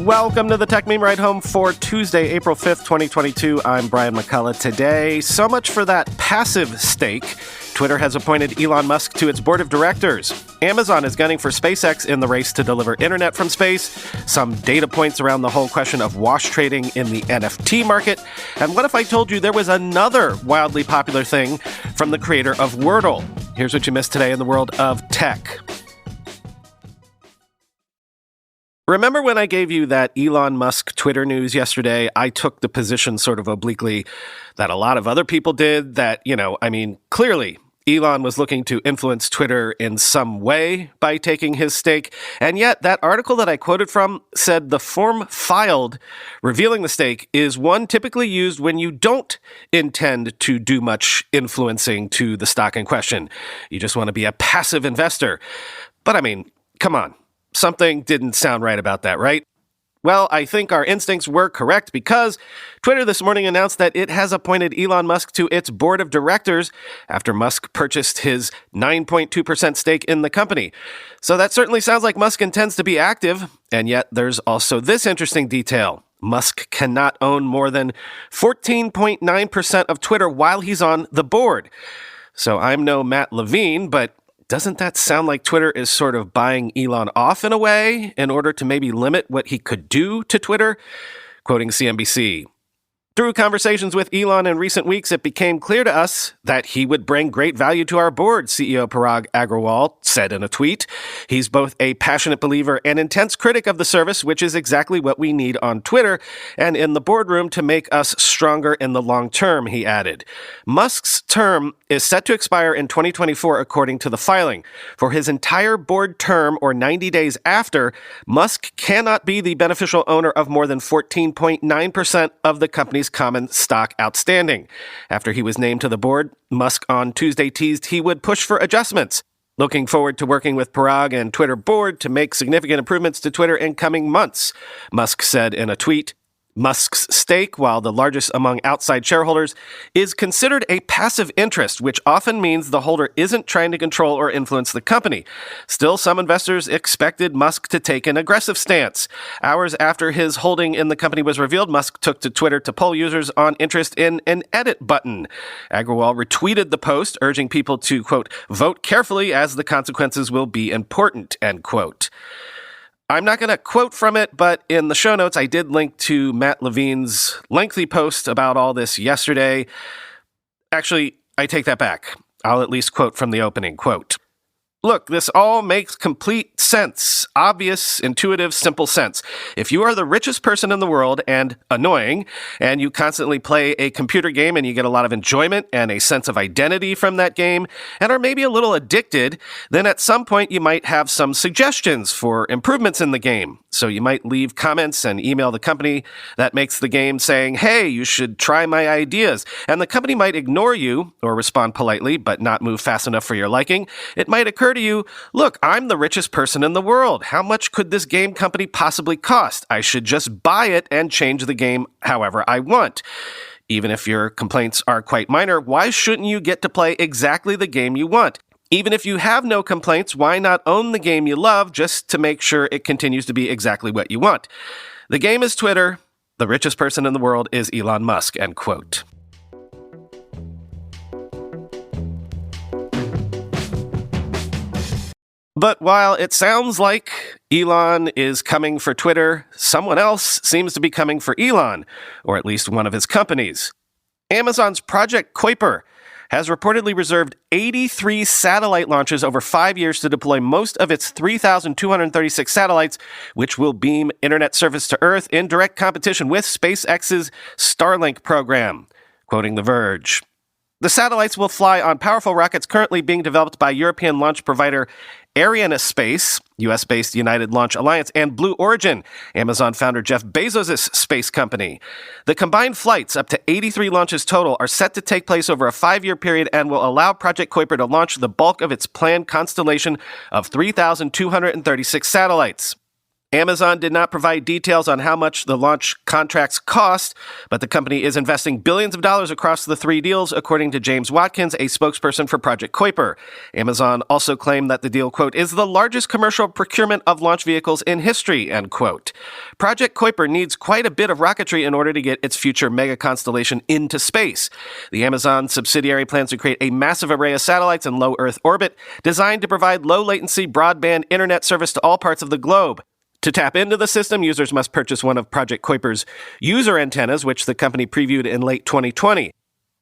Welcome to the Techmeme Ride Home for Tuesday, April 5th, 2022. I'm Brian McCullough. Today, so much for that passive stake. Twitter has appointed Elon Musk to its board of directors. Amazon is gunning for SpaceX in the race to deliver internet from space. Some data points around the whole question of wash trading in the NFT market. And what if I told you there was another wildly popular thing from the creator of Wordle? Here's what you missed today in the world of tech. Remember when I gave you that Elon Musk Twitter news yesterday? I took the position sort of obliquely that a lot of other people did that, clearly Elon was looking to influence Twitter in some way by taking his stake. And yet that article that I quoted from said the form filed revealing the stake is one typically used when you don't intend to do much influencing to the stock in question. You just want to be a passive investor. But come on. Something didn't sound right about that, right? Well, I think our instincts were correct because Twitter this morning announced that it has appointed Elon Musk to its board of directors after Musk purchased his 9.2% stake in the company. So that certainly sounds like Musk intends to be active, and yet there's also this interesting detail. Musk cannot own more than 14.9% of Twitter while he's on the board. So I'm no Matt Levine, but doesn't that sound like Twitter is sort of buying Elon off in a way in order to maybe limit what he could do to Twitter? Quoting CNBC. Through conversations with Elon in recent weeks, it became clear to us that he would bring great value to our board, CEO Parag Agrawal said in a tweet. He's both a passionate believer and intense critic of the service, which is exactly what we need on Twitter and in the boardroom to make us stronger in the long term, he added. Musk's term is set to expire in 2024, according to the filing. For his entire board term, or 90 days after, Musk cannot be the beneficial owner of more than 14.9% of the company's common stock outstanding. After he was named to the board, Musk on Tuesday teased he would push for adjustments. Looking forward to working with Parag and Twitter board to make significant improvements to Twitter in coming months, Musk said in a tweet. Musk's stake, while the largest among outside shareholders, is considered a passive interest, which often means the holder isn't trying to control or influence the company. Still, some investors expected Musk to take an aggressive stance. Hours after his holding in the company was revealed, Musk took to Twitter to poll users on interest in an edit button. Agrawal retweeted the post, urging people to, quote, vote carefully as the consequences will be important, end quote. I'm not going to quote from it, but in the show notes, I did link to Matt Levine's lengthy post about all this yesterday. Actually, I take that back. I'll at least quote from the opening, quote, "Look, this all makes complete sense. Obvious, intuitive, simple sense. If you are the richest person in the world and annoying, and you constantly play a computer game and you get a lot of enjoyment and a sense of identity from that game, and are maybe a little addicted, then at some point you might have some suggestions for improvements in the game. So you might leave comments and email the company that makes the game saying, hey, you should try my ideas. And the company might ignore you or respond politely, but not move fast enough for your liking. It might occur to you, look, I'm the richest person in the world. How much could this game company possibly cost? I should just buy it and change the game however I want. Even if your complaints are quite minor, why shouldn't you get to play exactly the game you want? Even if you have no complaints, why not own the game you love just to make sure it continues to be exactly what you want? The game is Twitter. The richest person in the world is Elon Musk," end quote. But while it sounds like Elon is coming for Twitter, someone else seems to be coming for Elon, or at least one of his companies. Amazon's Project Kuiper has reportedly reserved 83 satellite launches over 5 years to deploy most of its 3,236 satellites, which will beam internet service to Earth in direct competition with SpaceX's Starlink program. Quoting The Verge. The satellites will fly on powerful rockets currently being developed by European launch provider Arianespace, US-based United Launch Alliance, and Blue Origin, Amazon founder Jeff Bezos' space company. The combined flights, up to 83 launches total, are set to take place over a 5-year period and will allow Project Kuiper to launch the bulk of its planned constellation of 3,236 satellites. Amazon did not provide details on how much the launch contracts cost, but the company is investing billions of dollars across the 3 deals, according to James Watkins, a spokesperson for Project Kuiper. Amazon also claimed that the deal, quote, is the largest commercial procurement of launch vehicles in history, end quote. Project Kuiper needs quite a bit of rocketry in order to get its future mega constellation into space. The Amazon subsidiary plans to create a massive array of satellites in low Earth orbit designed to provide low-latency broadband internet service to all parts of the globe. To tap into the system, users must purchase one of Project Kuiper's user antennas, which the company previewed in late 2020.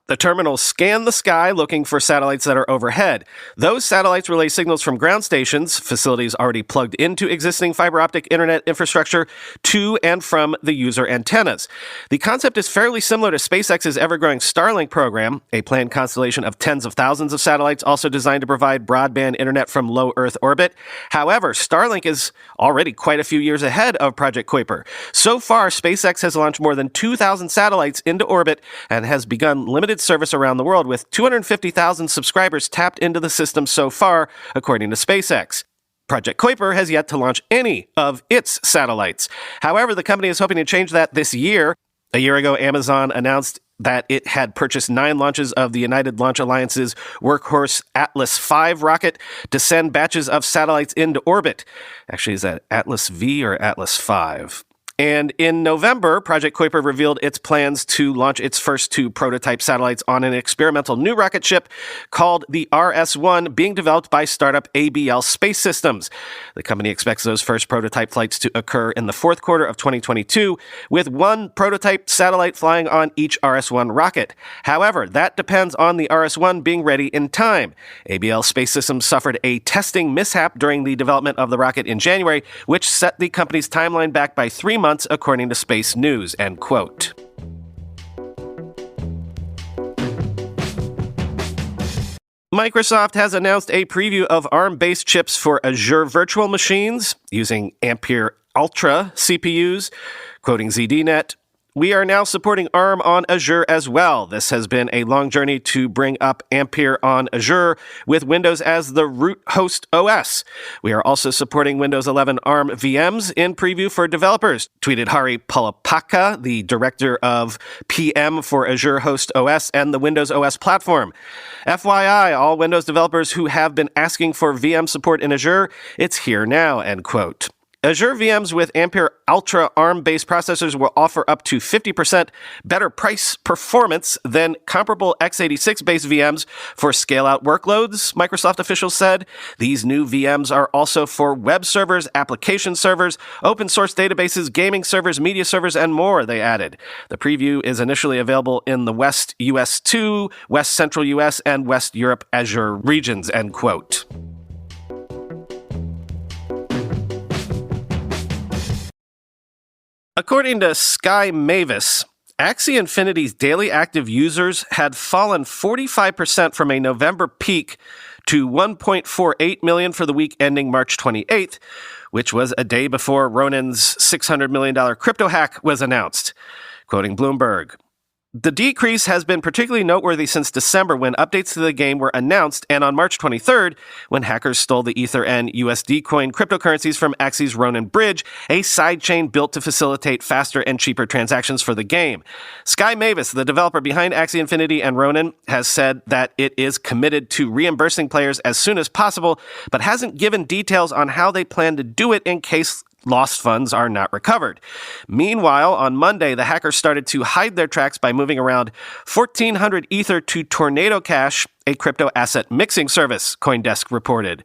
The terminals scan the sky looking for satellites that are overhead. Those satellites relay signals from ground stations, facilities already plugged into existing fiber optic internet infrastructure, to and from the user antennas. The concept is fairly similar to SpaceX's ever-growing Starlink program, a planned constellation of tens of thousands of satellites also designed to provide broadband internet from low Earth orbit. However, Starlink is already quite a few years ahead of Project Kuiper. So far, SpaceX has launched more than 2,000 satellites into orbit and has begun limited service around the world, with 250,000 subscribers tapped into the system so far, according to SpaceX. Project Kuiper has yet to launch any of its satellites. However, the company is hoping to change that this year. A year ago, Amazon announced that it had purchased 9 launches of the United Launch Alliance's Workhorse Atlas V rocket to send batches of satellites into orbit. Actually, is that Atlas V or Atlas V? And in November, Project Kuiper revealed its plans to launch its first 2 prototype satellites on an experimental new rocket ship called the RS-1, being developed by startup ABL Space Systems. The company expects those first prototype flights to occur in the 4th quarter of 2022, with 1 prototype satellite flying on each RS-1 rocket. However, that depends on the RS-1 being ready in time. ABL Space Systems suffered a testing mishap during the development of the rocket in January, which set the company's timeline back by 3 months, according to Space News, end quote. Microsoft has announced a preview of ARM-based chips for Azure virtual machines using Ampere Ultra CPUs. Quoting ZDNet, "We are now supporting ARM on Azure as well. This has been a long journey to bring up Ampere on Azure with Windows as the root host OS. We are also supporting Windows 11 ARM VMs in preview for developers," tweeted Hari Palapaka, the director of PM for Azure Host OS and the Windows OS platform. "FYI, all Windows developers who have been asking for VM support in Azure, it's here now," end quote. Azure VMs with Ampere Ultra ARM-based processors will offer up to 50% better price performance than comparable x86-based VMs for scale-out workloads, Microsoft officials said. These new VMs are also for web servers, application servers, open-source databases, gaming servers, media servers, and more, they added. The preview is initially available in the West US 2, West Central US, and West Europe Azure regions, end quote. According to Sky Mavis, Axie Infinity's daily active users had fallen 45% from a November peak to 1.48 million for the week ending March 28th, which was a day before Ronin's $600 million crypto hack was announced. Quoting Bloomberg, "The decrease has been particularly noteworthy since December, when updates to the game were announced, and on March 23rd, when hackers stole the Ether and USD coin cryptocurrencies from Axie's Ronin Bridge, a sidechain built to facilitate faster and cheaper transactions for the game." Sky Mavis, the developer behind Axie Infinity and Ronin, has said that it is committed to reimbursing players as soon as possible, but hasn't given details on how they plan to do it in case lost funds are not recovered. Meanwhile, on Monday, the hackers started to hide their tracks by moving around 1,400 Ether to Tornado Cash, a crypto asset mixing service, CoinDesk reported.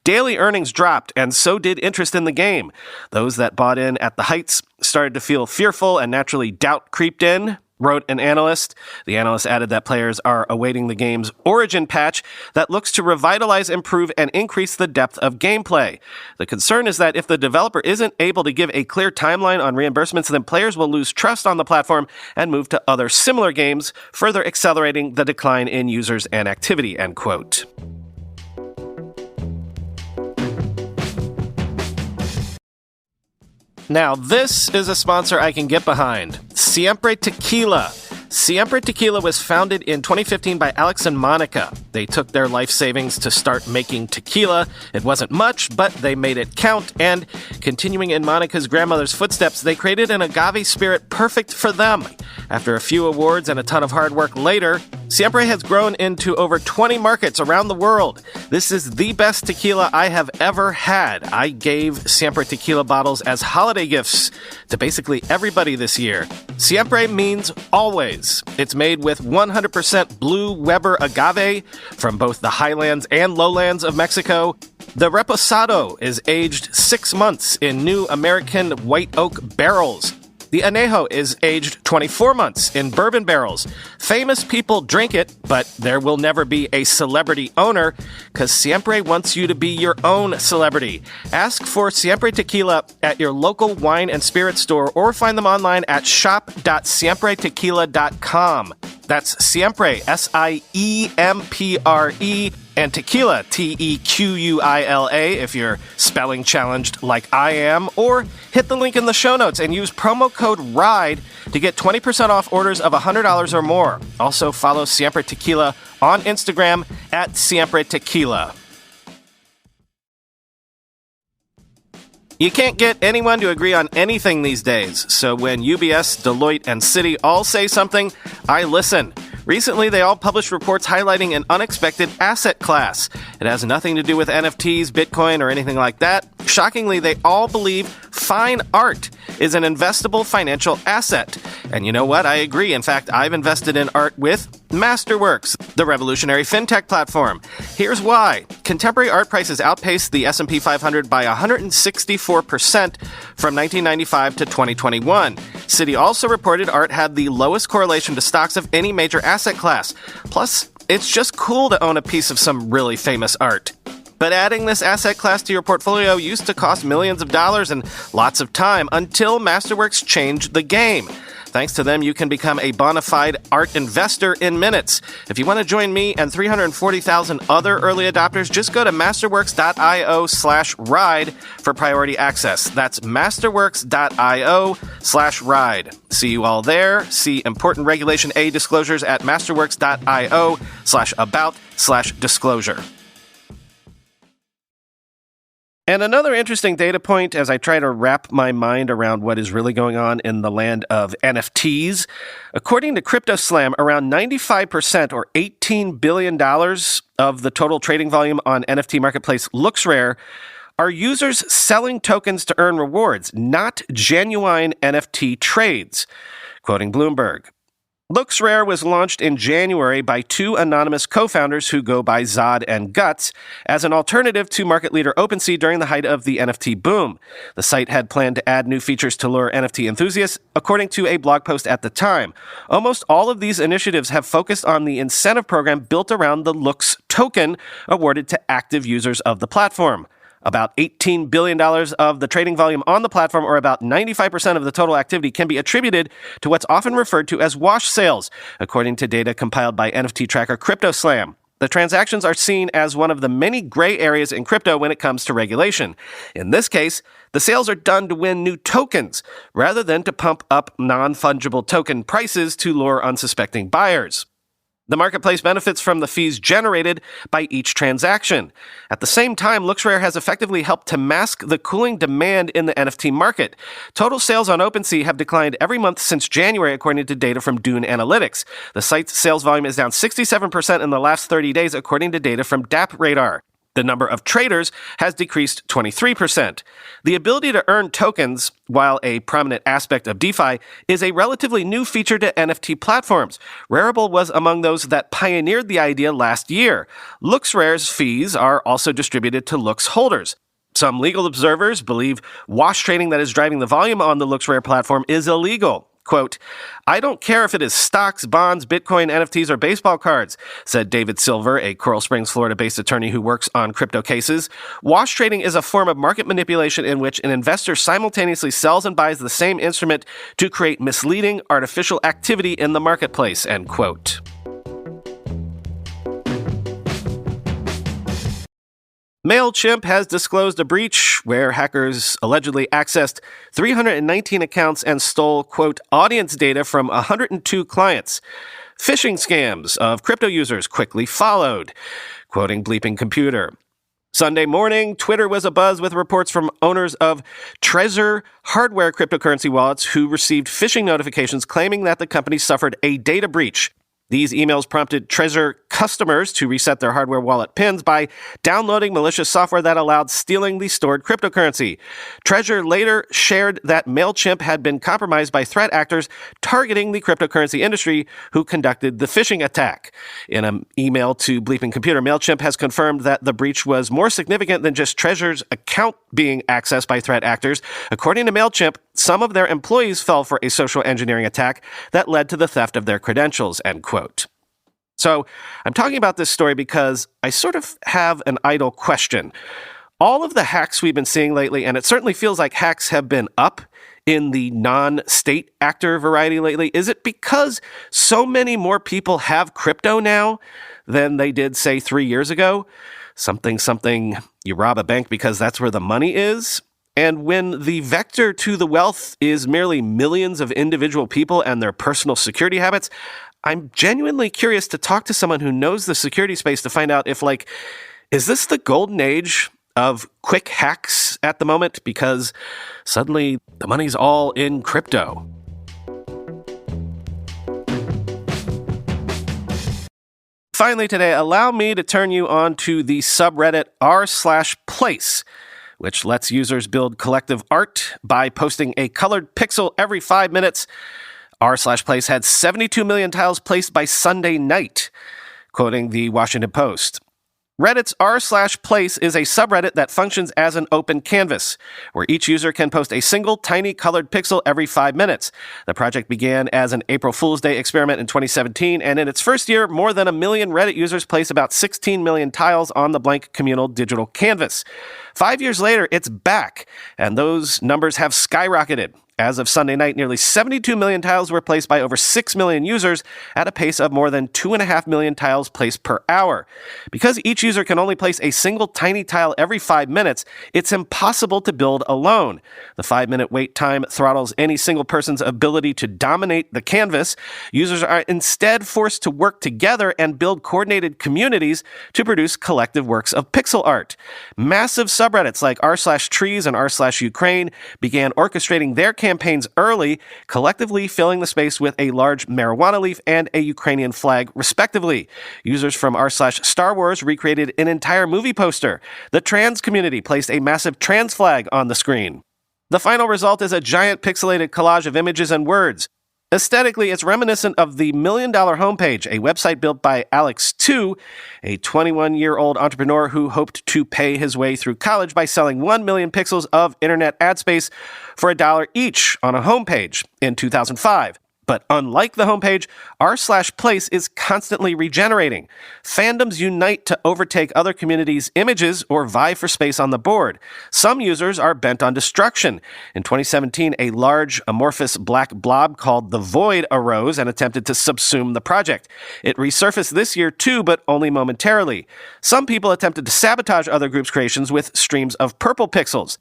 Daily earnings dropped, and so did interest in the game. Those that bought in at the heights started to feel fearful, and naturally doubt creeped in, wrote an analyst. The analyst added that players are awaiting the game's Origin patch that looks to revitalize, improve, and increase the depth of gameplay. The concern is that if the developer isn't able to give a clear timeline on reimbursements, then players will lose trust on the platform and move to other similar games, further accelerating the decline in users and activity, end quote. Now, this is a sponsor I can get behind. Siempre Tequila. Siempre Tequila was founded in 2015 by Alex and Monica. They They took their life savings to start making tequila. It wasn't much, but they made it count. And continuing in Monica's grandmother's footsteps, they created an agave spirit perfect for them. After a few awards and a ton of hard work later, Siempre has grown into over 20 markets around the world. This is the best tequila I have ever had. I gave Siempre tequila bottles as holiday gifts to basically everybody this year. Siempre means always. It's made with 100% Blue Weber agave from both the highlands and lowlands of Mexico. The Reposado is aged 6 months in new American white oak barrels. The Añejo is aged 24 months in bourbon barrels. Famous people drink it, but there will never be a celebrity owner because Siempre wants you to be your own celebrity. Ask for Siempre Tequila at your local wine and spirit store or find them online at shop.siempretequila.com. That's Siempre, S-I-E-M-P-R-E, and tequila, T-E-Q-U-I-L-A, if you're spelling challenged like I am, or hit the link in the show notes and use promo code RIDE to get 20% off orders of $100 or more. Also follow Siempre Tequila on Instagram at Siempre Tequila. You can't get anyone to agree on anything these days, so when UBS, Deloitte, and Citi all say something, I listen. Recently, they all published reports highlighting an unexpected asset class. It has nothing to do with NFTs, Bitcoin, or anything like that. Shockingly, they all believe fine art is an investable financial asset. And you know what? I agree. In fact, I've invested in art with Masterworks, the revolutionary fintech platform. Here's why. Contemporary art prices outpaced the S&P 500 by 164% from 1995 to 2021. Citi also reported art had the lowest correlation to stocks of any major asset class. Plus, it's just cool to own a piece of some really famous art. But adding this asset class to your portfolio used to cost millions of dollars and lots of time until Masterworks changed the game. Thanks to them, you can become a bona fide art investor in minutes. If you want to join me and 340,000 other early adopters, just go to masterworks.io/ride for priority access. That's masterworks.io/ride. See you all there. See important Regulation A disclosures at masterworks.io/about/disclosure. And another interesting data point as I try to wrap my mind around what is really going on in the land of NFTs. According to CryptoSlam, around 95% or $18 billion of the total trading volume on NFT marketplace LooksRare are users selling tokens to earn rewards, not genuine NFT trades. Quoting Bloomberg. LooksRare was launched in January by two anonymous co-founders who go by Zod and Guts as an alternative to market leader OpenSea during the height of the NFT boom. The site had planned to add new features to lure NFT enthusiasts, according to a blog post at the time. Almost all of these initiatives have focused on the incentive program built around the Looks token awarded to active users of the platform. About $18 billion of the trading volume on the platform, or about 95% of the total activity, can be attributed to what's often referred to as wash sales, according to data compiled by NFT tracker CryptoSlam. The transactions are seen as one of the many gray areas in crypto when it comes to regulation. In this case, the sales are done to win new tokens, rather than to pump up non-fungible token prices to lure unsuspecting buyers. The marketplace benefits from the fees generated by each transaction. At the same time, LooksRare has effectively helped to mask the cooling demand in the NFT market. Total sales on OpenSea have declined every month since January, according to data from Dune Analytics. The site's sales volume is down 67% in the last 30 days, according to data from DappRadar. The number of traders has decreased 23%. The ability to earn tokens, while a prominent aspect of DeFi, is a relatively new feature to NFT platforms. Rarible was among those that pioneered the idea last year. LooksRare's fees are also distributed to Looks holders. Some legal observers believe wash trading that is driving the volume on the LooksRare platform is illegal. Quote, I don't care if it is stocks, bonds, Bitcoin, NFTs, or baseball cards, said David Silver, a Coral Springs, Florida-based attorney who works on crypto cases. Wash trading is a form of market manipulation in which an investor simultaneously sells and buys the same instrument to create misleading, artificial activity in the marketplace, end quote. MailChimp has disclosed a breach where hackers allegedly accessed 319 accounts and stole, quote, audience data from 102 clients. Phishing scams of crypto users quickly followed, quoting Bleeping Computer. Sunday morning, Twitter was abuzz with reports from owners of Trezor hardware cryptocurrency wallets who received phishing notifications claiming that the company suffered a data breach. These emails prompted Trezor customers to reset their hardware wallet pins by downloading malicious software that allowed stealing the stored cryptocurrency. Trezor later shared that MailChimp had been compromised by threat actors targeting the cryptocurrency industry who conducted the phishing attack. In an email to Bleeping Computer, MailChimp has confirmed that the breach was more significant than just Trezor's account being accessed by threat actors. According to MailChimp, some of their employees fell for a social engineering attack that led to the theft of their credentials, end quote. So I'm talking about this story because I sort of have an idle question. All of the hacks we've been seeing lately, and it certainly feels like hacks have been up in the non-state actor variety lately, is it because so many more people have crypto now than they did, say, 3 years ago? Something, you rob a bank because that's where the money is? And when the vector to the wealth is merely millions of individual people and their personal security habits, I'm genuinely curious to talk to someone who knows the security space to find out if, is this the golden age of quick hacks at the moment? Because suddenly the money's all in crypto. Finally today, allow me to turn you on to the subreddit r/place, which lets users build collective art by posting a colored pixel every 5 minutes. r/place had 72 million tiles placed by Sunday night, quoting the Washington Post. Reddit's r/place is a subreddit that functions as an open canvas, where each user can post a single tiny colored pixel every 5 minutes. The project began as an April Fool's Day experiment in 2017, and in its first year, more than 1 million Reddit users placed about 16 million tiles on the blank communal digital canvas. 5 years later, it's back, and those numbers have skyrocketed. As of Sunday night, nearly 72 million tiles were placed by over 6 million users at a pace of more than 2.5 million tiles placed per hour. Because each user can only place a single tiny tile every 5 minutes, it's impossible to build alone. The 5-minute wait time throttles any single person's ability to dominate the canvas. Users are instead forced to work together and build coordinated communities to produce collective works of pixel art. Massive subreddits like r/trees and r/Ukraine began orchestrating their campaigns early, collectively filling the space with a large marijuana leaf and a Ukrainian flag, respectively. Users from r/Star Wars recreated an entire movie poster. The trans community placed a massive trans flag on the screen. The final result is a giant pixelated collage of images and words. Aesthetically, it's reminiscent of the $1 Million Homepage, a website built by Alex Tu, a 21-year-old entrepreneur who hoped to pay his way through college by selling 1 million pixels of internet ad space for $1 each on a homepage in 2005. But unlike the homepage, r/place is constantly regenerating. Fandoms unite to overtake other communities' images or vie for space on the board. Some users are bent on destruction. In 2017, a large amorphous black blob called the Void arose and attempted to subsume the project. It resurfaced this year too, but only momentarily. Some people attempted to sabotage other groups' creations with streams of purple pixels.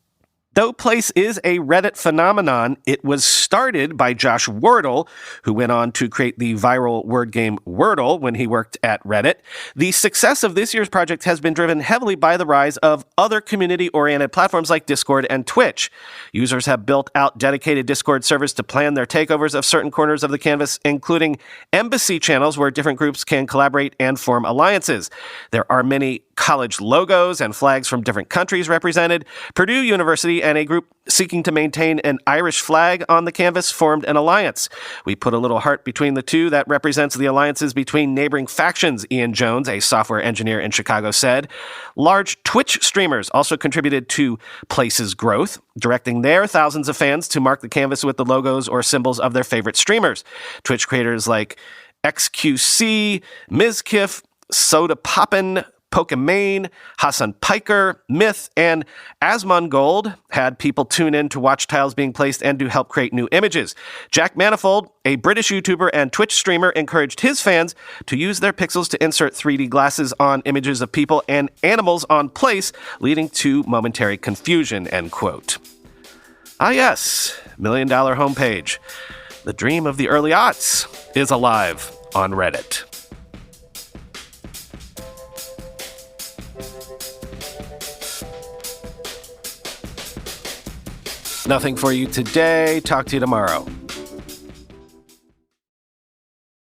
Though Place is a Reddit phenomenon, it was started by Josh Wordle, who went on to create the viral word game Wordle when he worked at Reddit. The success of this year's project has been driven heavily by the rise of other community-oriented platforms like Discord and Twitch. Users have built out dedicated Discord servers to plan their takeovers of certain corners of the canvas, including embassy channels where different groups can collaborate and form alliances. There are many college logos and flags from different countries represented. Purdue University and a group seeking to maintain an Irish flag on the canvas formed an alliance. We put a little heart between the two that represents the alliances between neighboring factions, Ian Jones, a software engineer in Chicago, said. Large Twitch streamers also contributed to Place's growth, directing their thousands of fans to mark the canvas with the logos or symbols of their favorite streamers. Twitch creators like XQC, Mizkif, Soda Poppin', Pokemane, Hassan Piker, Myth, and Asmongold had people tune in to watch tiles being placed and to help create new images. Jack Manifold, a British YouTuber and Twitch streamer, encouraged his fans to use their pixels to insert 3D glasses on images of people and animals on Place, leading to momentary confusion, end quote. Ah yes, $1 Million Homepage. The dream of the early aughts is alive on Reddit. Nothing for you today. Talk to you tomorrow.